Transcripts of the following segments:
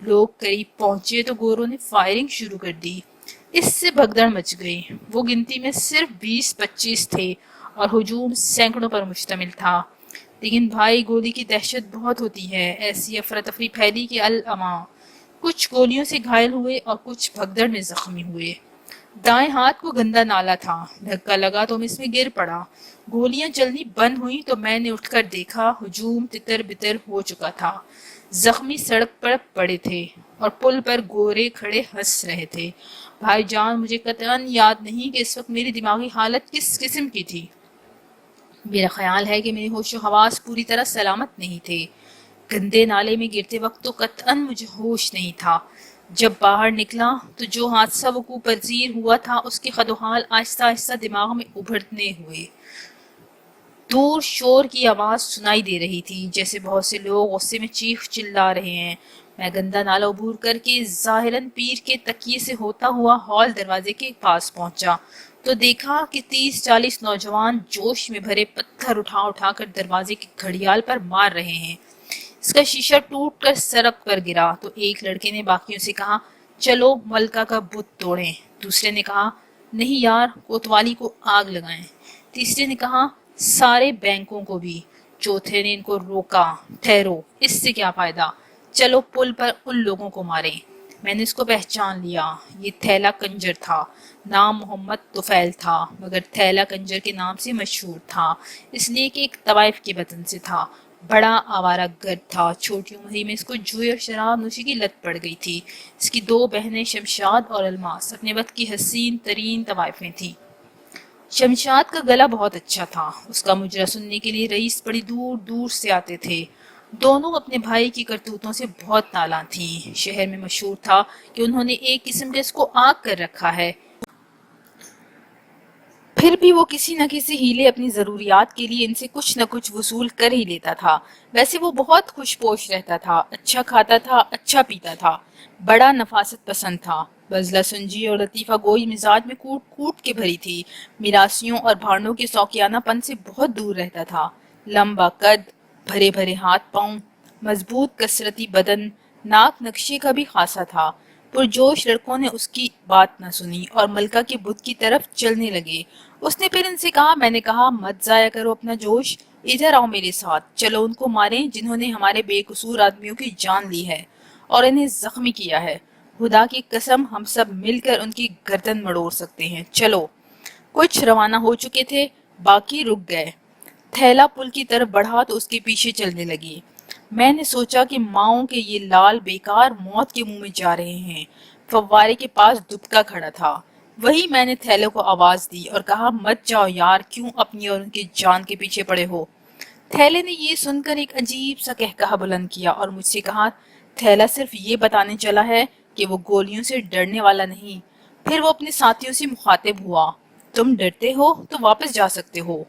لوگ قریب پہنچے تو گوروں نے فائرنگ شروع کر دی۔ اس سے بھگدڑ مچ گئی۔ وہ گنتی میں صرف 20-25 تھے اور ہجوم سینکڑوں پر مشتمل تھا۔ لیکن بھائی گولی کی دہشت بہت ہوتی ہے۔ ایسی افراتفری پھیلی کہ الاماں کچھ گولیوں سے گھائل ہوئے اور کچھ بھگدڑ میں زخمی ہوئے۔ دائیں ہاتھ کو گندا نالا تھا، دھکا لگا تو میں اس میں گر پڑا۔ گولیاں چلنی بند ہوئیں تو میں نے اٹھ کر دیکھا ہجوم تتر بتر ہو چکا تھا۔ زخمی سڑک پر پڑے تھے اور پل پر گورے کھڑے ہنس رہے تھے۔ بھائی جان، مجھے قطعاً یاد نہیں کہ اس وقت میری دماغی حالت کس قسم کی تھی۔ میرا خیال ہے کہ میرے ہوش و حواس پوری طرح سلامت نہیں تھے۔ گندے نالے میں گرتے وقت تو قطعاً مجھے ہوش نہیں تھا۔ جب باہر نکلا تو جو حادثہ وقوع پذیر ہوا تھا اس کے خد و حال آہستہ آہستہ دماغ میں ابھرنے ہوئے۔ دور شور کی آواز سنائی دے رہی تھی، جیسے بہت سے لوگ غصے میں چیخ چلا رہے ہیں۔ میں گندا نالا عبور کر کے ظاہراً پیر کے تکیے سے ہوتا ہوا ہال دروازے کے پاس پہنچا تو دیکھا کہ 30-40 نوجوان جوش میں بھرے پتھر اٹھا اٹھا کر دروازے کی گھڑیال پر مار رہے ہیں۔ اس کا شیشہ ٹوٹ کر سڑک پر گرا تو ایک لڑکے نے باقیوں سے کہا، چلو ملکہ کا بت توڑیں۔ دوسرے نے کہا، نہیں یار، کوتوالی کو آگ لگائیں۔ تیسرے نے کہا، سارے بینکوں کو بھی۔ چوتھے نے ان کو روکا، ٹھہرو، اس سے کیا فائدہ، چلو پل پر ان لوگوں کو ماریں۔ میں نے اس کو پہچان لیا، یہ تھیلا کنجر تھا۔ نام محمد طفیل تھا، مگر تھیلا کنجر کے نام سے مشہور تھا، اس لیے کہ ایک طوائف کے وطن سے تھا۔ بڑا آوارہ گرد تھا، چھوٹی عمر ہی میں اس کو جوئے اور شراب نوشی کی لت پڑ گئی تھی۔ اس کی 2 بہنیں شمشاد اور الماس اپنے وقت کی حسین ترین طوائفیں تھیں۔ شمشاد کا گلا بہت اچھا تھا، اس کا مجرا سننے کے لیے رئیس بڑی دور دور سے آتے تھے۔ دونوں اپنے بھائی کی کرتوتوں سے بہت نالاں تھیں۔ شہر میں مشہور تھا کہ انہوں نے ایک قسم کے اس کو آگ کر رکھا ہے، پھر بھی وہ کسی نہ کسی ہیلے اپنی ضروریات کے لیے ان سے کچھ نہ کچھ وصول کر ہی لیتا تھا۔ ویسے وہ بہت خوش پوش رہتا تھا، اچھا کھاتا تھا، اچھا پیتا تھا، بڑا نفاست پسند تھا۔ بزلہ سنجی اور لطیفہ گوئی مزاج میں کوٹ کوٹ کے بھری تھی۔ میراثیوں اور بھانڈوں کے سوکیانہ پن سے بہت دور رہتا تھا۔ لمبا قد، بھرے بھرے ہاتھ پاؤں، مضبوط کثرتی بدن، ناک نقشے کا بھی خاصا تھا۔ پرجوش لڑکوں نے اس کی بات نہ سنی اور ملکہ کے بت کی طرف چلنے لگے۔ اس نے پھر ان سے کہا، میں نے کہا مت ضائع کرو اپنا جوش، ادھر آؤ میرے ساتھ، چلو ان کو ماریں جنہوں نے ہمارے بے قصور آدمیوں کی جان لی ہے اور انہیں زخمی کیا ہے۔ خدا کی قسم ہم سب مل کر ان کی گردن مڑوڑ سکتے ہیں، چلو۔ کچھ روانہ ہو چکے تھے، باقی رک گئے۔ تھیلا پل کی طرف بڑھا تو اس کے پیچھے چلنے لگی۔ میں نے سوچا کہ ماؤں کے یہ لال بیکار موت کے منہ میں جا رہے ہیں۔ فوارے کے پاس دبکا کھڑا تھا، وہی میں نے تھیلے کو آواز دی اور کہا، مت جاؤ یار، کیوں اپنی اور ان کی جان کے پیچھے پڑے ہو۔ تھیلے نے یہ سن کر ایک عجیب سا کہکہا بلند کیا اور مجھ سے کہا، تھیلا صرف یہ بتانے چلا ہے کہ وہ گولیوں سے ڈرنے والا نہیں۔ پھر وہ اپنے ساتھیوں سے مخاطب ہوا، تم ڈرتے ہو تو واپس جا سکتے ہو۔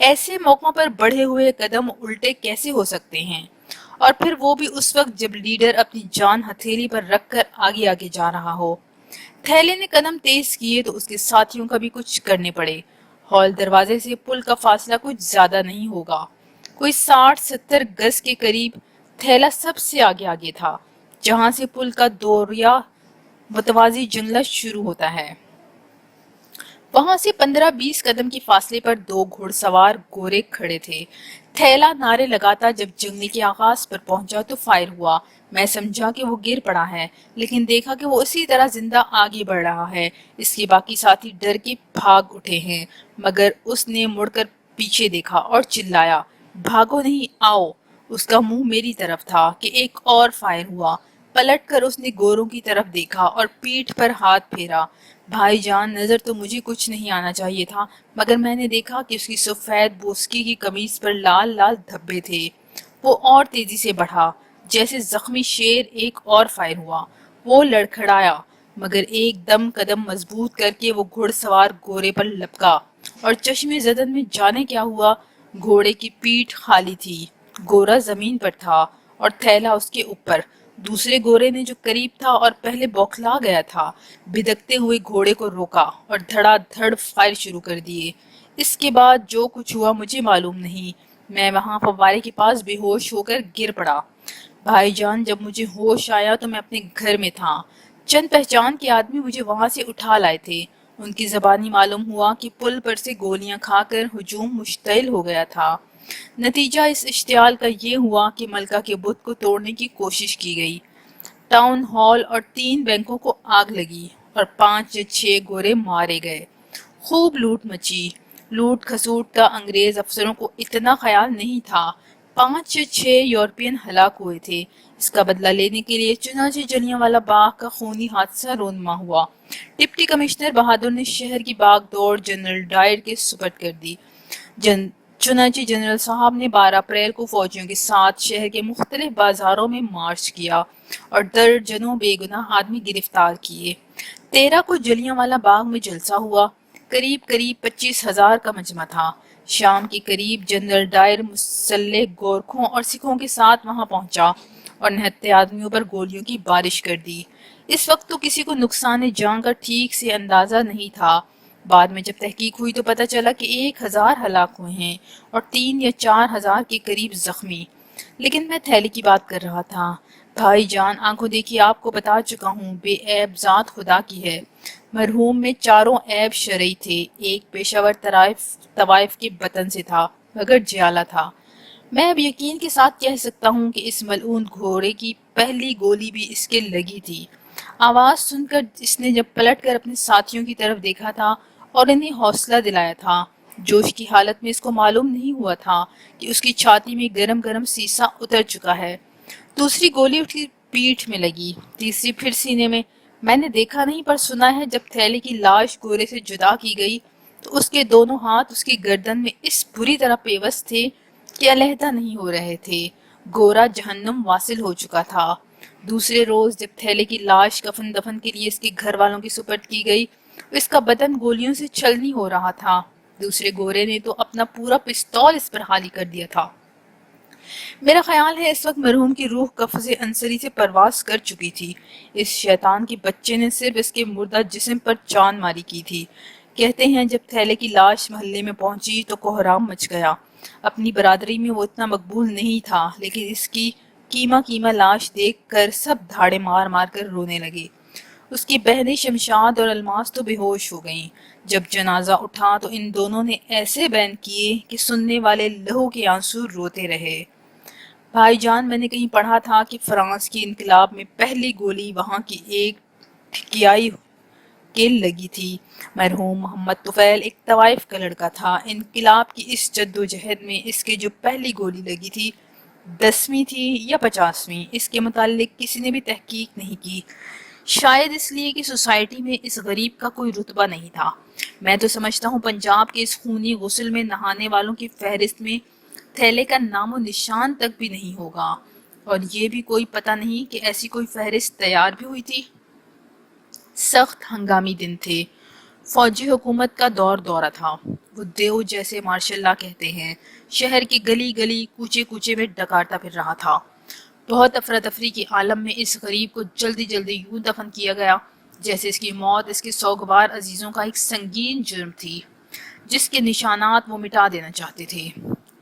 ایسے موقعوں پر بڑھے ہوئے قدم الٹے کیسے ہو سکتے ہیں، اور پھر وہ بھی اس وقت جب لیڈر اپنی جان ہتھیلی پر رکھ کر آگے آگے جا رہا ہو۔ تھیلے نے قدم تیز کیے تو اس کے ساتھیوں کا بھی کچھ کرنے پڑے۔ ہال دروازے سے پل کا فاصلہ کچھ زیادہ نہیں ہوگا، کوئی 60-70 گز کے قریب۔ تھیلا سب سے آگے آگے تھا، جہاں سے پل کا دوریا متوازی جنگلہ شروع ہوتا ہے۔ وہاں سے 15-20 قدم کی فاصلے پر 2 گھڑ سوار گورے کھڑے تھے۔ تھیلا نعرے لگاتا جب جنگلے کے آغاز پر پہنچا تو فائر ہوا۔ میں سمجھا کہ وہ گر پڑا ہے، لیکن دیکھا کہ وہ اسی طرح زندہ آگے بڑھ رہا ہے۔ اس کے باقی ساتھی ڈر کے بھاگ اٹھے ہیں، مگر اس نے مڑ کر پیچھے دیکھا اور چلایا، بھاگو نہیں، آؤ۔ اس کا منہ میری طرف تھا کہ ایک اور فائر ہوا۔ پلٹ کر اس نے گوروں کی طرف دیکھا اور پیٹھ پر ہاتھ پھیرا۔ بھائی جان، نظر تو مجھے کچھ نہیں آنا چاہیے تھا، مگر میں نے دیکھا کہ اس کی سفید بوسکی کی قمیض پر لال لال دھبے تھے۔ وہ اور تیزی سے بڑھا، جیسے زخمی شیر۔ ایک اور فائر ہوا، وہ لڑکھڑایا، مگر ایک دم قدم مضبوط کر کے وہ گھڑ سوار گورے پر لپکا، اور چشم زدن میں جانے کیا ہوا، گھوڑے کی پیٹھ خالی تھی، گورا زمین پر تھا اور تھیلا اس کے اوپر۔ دوسرے گورے نے جو قریب تھا اور پہلے بوکھلا گیا تھا، بھدکتے ہوئے گھوڑے کو روکا اور دھڑا دھڑ فائر شروع کر دیے۔ اس کے بعد جو کچھ ہوا مجھے معلوم نہیں۔ میں وہاں فوارے کے پاس بے ہوش ہو کر گر پڑا۔ بھائی جان، جب مجھے ہوش آیا تو میں اپنے گھر میں تھا۔ چند پہچان کے آدمی مجھے وہاں سے اٹھا لائے تھے۔ ان کی زبانی معلوم ہوا کہ پل پر سے گولیاں کھا کر ہجوم مشتعل ہو گیا تھا۔ نتیجہ اس اشتعال کا یہ ہوا کہ ملکہ کے بت کو توڑنے کی کوشش کی گئی۔ ٹاؤن ہال اور 3 بینکوں کو آگ لگی اور 5 یا 6 گورے مارے گئے۔ خوب لوٹ مچی۔ لوٹ کھسوٹ کا انگریز افسروں کو اتنا خیال نہیں تھا۔ 5 یا 6 یورپین ہلاک ہوئے تھے۔ اس کا بدلہ لینے کے لیے چنانچہ جلیانوالہ باغ کا خونی حادثہ رونما ہوا۔ ڈپٹی کمشنر بہادر نے شہر کی باغ دوڑ جنرل ڈائر کے سپرد کر دی۔ چنانچہ جنرل صاحب نے 12 اپریل کو فوجیوں کے ساتھ شہر کے مختلف بازاروں میں مارچ کیا اور درجنوں بے گناہ آدمی گرفتار کیے۔ 13 کو جلیانوالہ باغ میں جلسہ ہوا۔ قریب 25,000 کا مجمع تھا۔ شام کے قریب جنرل ڈائر مسلح گورکھوں اور سکھوں کے ساتھ وہاں پہنچا اور نہتے آدمیوں پر گولیوں کی بارش کر دی۔ اس وقت تو کسی کو نقصان جان کا ٹھیک سے اندازہ نہیں تھا۔ بعد میں جب تحقیق ہوئی تو پتہ چلا کہ 1,000 ہلاک ہوئے ہیں اور 3 یا 4,000 کے قریب زخمی۔ لیکن میں تھیلی کی بات کر رہا تھا۔ بھائی جان، آنکھوں دیکھی آپ کو بتا چکا ہوں، بے عیب ذات خدا کی ہے۔ مرحوم میں 4 عیب شرعی تھے۔ ایک پیشہ ور طوائف کے بطن سے تھا مگر جیالہ تھا۔ میں اب یقین کے ساتھ کہہ سکتا ہوں کہ اس ملعون گھوڑے کی پہلی گولی بھی اس کے لگی تھی۔ آواز سن کر اس نے جب پلٹ کر اپنے ساتھیوں کی طرف دیکھا تھا اور انہیں حوصلہ دلایا تھا، جوش کی حالت میں اس کو معلوم نہیں ہوا تھا کہ اس کی چھاتی میں گرم گرم سیسا اتر چکا ہے۔ دوسری گولی اس کی پیٹھ میں لگی، تیسری پھر سینے میں۔ میں نے دیکھا نہیں پر سنا ہے، جب تھیلے کی لاش گورے سے جدا کی گئی تو اس کے دونوں ہاتھ اس کی گردن میں اس بری طرح پیوست تھے کہ علیحدہ نہیں ہو رہے تھے۔ گورا جہنم واصل ہو چکا تھا۔ دوسرے روز جب تھیلے کی لاش کفن دفن کے لیے اس کے گھر والوں کی سپرد کی گئی، اس کا بدن گولیوں سے چھلنی ہو رہا تھا۔ دوسرے گورے نے تو اپنا پورا پستول اس پر خالی کر دیا تھا۔ میرا خیال ہے اس وقت مرحوم کی روح قفس انصری سے پرواز کر چکی تھی۔ اس شیطان کے بچے نے صرف اس کے مردہ جسم پر جان ماری کی تھی۔ کہتے ہیں جب تھیلے کی لاش محلے میں پہنچی تو کوہرام مچ گیا۔ اپنی برادری میں وہ اتنا مقبول نہیں تھا، لیکن اس کی کیما لاش دیکھ کر سب دھاڑے مار مار کر رونے لگے۔ اس کی بہنیں شمشاد اور الماس تو بے ہوش ہو گئیں۔ جب جنازہ اٹھا تو ان دونوں نے ایسے بین کیے کہ سننے والے لہو کے آنسو روتے رہے۔ بھائی جان، میں نے کہیں پڑھا تھا کہ فرانس کی انقلاب میں پہلی گولی وہاں کی ایک ٹھکیائی کے لگی تھی۔ مرحوم محمد طفیل ایک طوائف کا لڑکا تھا۔ انقلاب کی اس جدوجہد میں اس کے جو پہلی گولی لگی تھی 10ویں تھی یا 50ویں، اس کے متعلق کسی نے بھی تحقیق نہیں کی۔ شاید اس لیے کہ سوسائٹی میں اس غریب کا کوئی رتبہ نہیں تھا۔ میں تو سمجھتا ہوں پنجاب کے اس خونی غسل میں نہانے والوں کی فہرست میں تھیلے کا نام و نشان تک بھی نہیں ہوگا، اور یہ بھی کوئی پتہ نہیں کہ ایسی کوئی فہرست تیار بھی ہوئی تھی۔ سخت ہنگامی دن تھے۔ فوجی حکومت کا دورہ تھا۔ وہ دیو جیسے ماشاء اللہ کہتے ہیں، شہر کی گلی گلی کوچے کوچے میں ڈکارتا پھر رہا تھا۔ بہت افراتفری کے عالم میں اس غریب کو جلدی جلدی یوں دفن کیا گیا جیسے اس کی موت اس کے سوگوار عزیزوں کا ایک سنگین جرم تھی، جس کے نشانات وہ مٹا دینا چاہتے تھے۔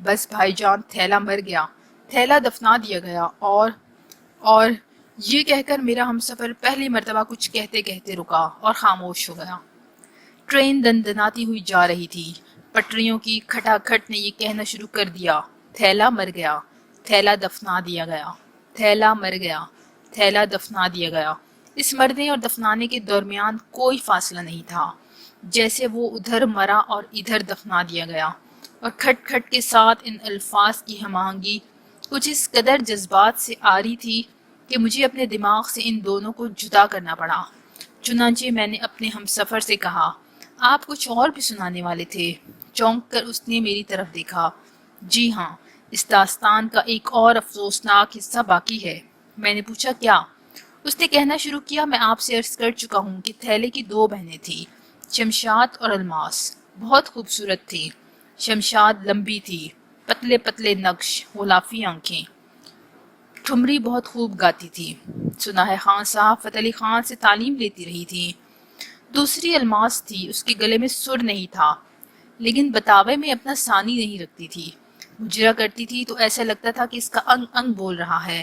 بس بھائی جان، تھیلا مر گیا، تھیلا دفنا دیا گیا، اور یہ کہہ کر میرا ہمسفر پہلی مرتبہ کچھ کہتے کہتے رکا اور خاموش ہو گیا۔ ٹرین دندناتی ہوئی جا رہی تھی۔ پٹریوں کی کھٹا کھٹ نے یہ کہنا شروع کر دیا، تھیلا مر گیا، تھیلا دفنا دیا گیا، تھیلا مر گیا، تھیلا دفنا دیا گیا۔ اس مرنے اور دفنانے کے درمیان کوئی فاصلہ نہیں تھا، جیسے وہ ادھر مرا اور ادھر دفنا دیا گیا، اور کھٹ کھٹ کے ساتھ ان الفاظ کی ہم آہنگی کچھ اس قدر جذبات سے آ رہی تھی کہ مجھے اپنے دماغ سے ان دونوں کو جدا کرنا پڑا۔ چنانچہ میں نے اپنے ہمسفر سے کہا، آپ کچھ اور بھی سنانے والے تھے؟ چونک کر اس نے میری طرف دیکھا۔ جی ہاں، اس داستان کا ایک اور افسوسناک حصہ باقی ہے۔ میں نے پوچھا، کیا؟ اس نے کہنا شروع کیا، میں آپ سے عرض کر چکا ہوں کہ تھیلے کی 2 بہنیں تھیں، شمشاد اور الماس، بہت خوبصورت تھی۔ شمشاد لمبی تھی، پتلے پتلے نقش، غلافی آنکھیں، ٹھمری بہت خوب گاتی تھی۔ سنا ہے خان صاحب فتح علی خان سے تعلیم لیتی رہی تھی۔ دوسری الماس تھی، اس کے گلے میں سر نہیں تھا، لیکن بتاوے میں اپنا ثانی نہیں رکھتی تھی۔ مجرا کرتی تھی تو ایسا لگتا تھا کہ اس کا انگ انگ بول رہا ہے۔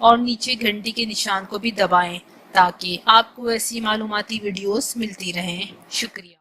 اور نیچے گھنٹی کے نشان کو بھی دبائیں تاکہ آپ کو ایسی معلوماتی ویڈیوز ملتی رہیں۔ شکریہ۔